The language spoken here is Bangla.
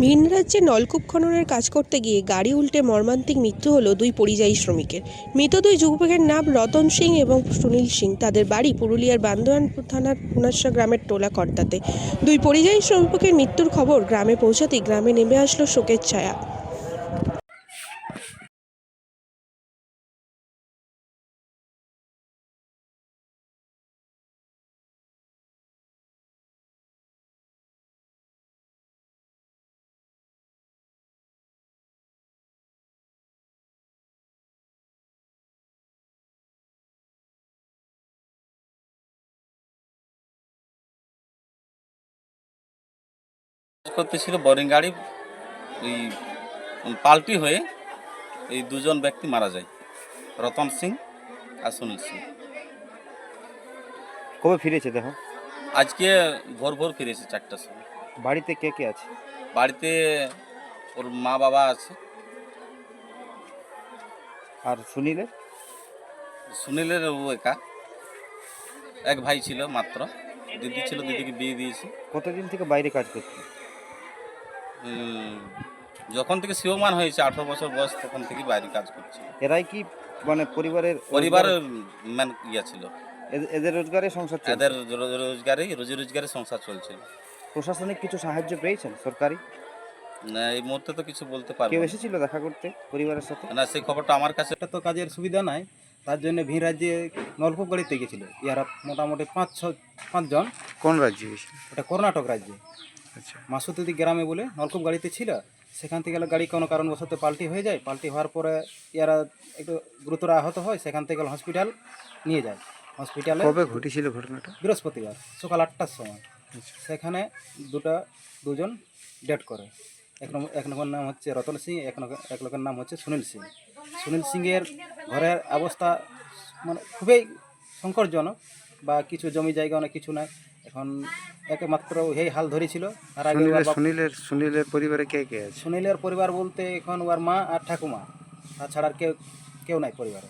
ভিন রাজ্যে নলকূপ খননের কাজ করতে গিয়ে গাড়ি উল্টে মর্মান্তিক মৃত্যু হলো দুই পরিযায়ী শ্রমিকের। মৃত দুই যুবকের নাম রতন সিং এবং সুনীল সিং। তাদের বাড়ি পুরুলিয়ার বান্দোয়ানপুর থানার পুনাশা গ্রামের টোলা কর্তাতে। দুই পরিযায়ী শ্রমিকের মৃত্যুর খবর গ্রামে পৌঁছাতেই গ্রামে নেমে আসলো শোকের ছায়া। করতেছিল বোরিং গাড়ি ওই পাল্টি হয়ে এই দুজন ব্যক্তি মারা যায়, রতন সিং আর সুনীল সিং। কবে ফিরেছে দেখো? আজকে ভোর ভোর ফিরেছে 4টার সময়। বাড়িতে কে কে আছে? বাড়িতে ওর মা বাবা আছে। আর সুনীলের? সুনীলের ও একা, এক ভাই ছিল মাত্র, দিদি ছিল, দিদিকে বিয়ে দিয়েছে। কতদিন থেকে বাইরে কাজ করছে? যখন থেকে শিবমান হয়েছে 18 বছর বয়স তখন থেকে বাইরে কাজ করছে। এরাই কি মানে পরিবারের ম্যান ইয়া ছিল, এদের রোজগারে সংসার চলছে? এদের রোজি রোজগারে সংসার চলছে। প্রশাসনিক কিছু সাহায্য পেয়েছেন সরকারি? না, এই মুহূর্তে তো কিছু বলতে পারবো কেউ না। এসেছিল দেখা করতে পরিবারের সাথে? না, সেই খবরটা আমার কাছে। এটা তো কাজের সুবিধা নাই, তার জন্য ভিন রাজ্যে নলকূপ গাড়িতে গেছিল। ইয়ারা মোটামুটি 5জন। কোন রাজ্যে গেছিল? এটা কর্ণাটক রাজ্যে আচ্ছা। মাসুদি গ্রামে বলে নলকূপ গাড়িতে ছিল। সেখান থেকে গাড়ি কোনো কারণবশত পাল্টি হয়ে যায়। পাল্টি হওয়ার পরে ইয়ারা একটু গুরুতর আহত হয়। সেখান থেকে হসপিটাল নিয়ে যায়। হসপিটালে কবে ঘটেছিল ঘটনাটা? বৃহস্পতিবার সকাল 8টার সময়। সেখানে দুজন ডেট করে। এক লোকের নাম হচ্ছে রতন সিং, এক লোকের নাম হচ্ছে সুনীল সিং। সুনীল সিংয়ের ঘরের অবস্থা মানে খুবই সংকটজনক, বা কিছু জমি জায়গা অনেক কিছু নাই। এখন একমাত্র এই হাল ধরেছিল। তার আগে সুনীলের পরিবারে কে কে আছে? সুনীলের পরিবার বলতে এখন ওর মা আর ঠাকুমা, তাছাড়া আর কেউ নাই পরিবারে।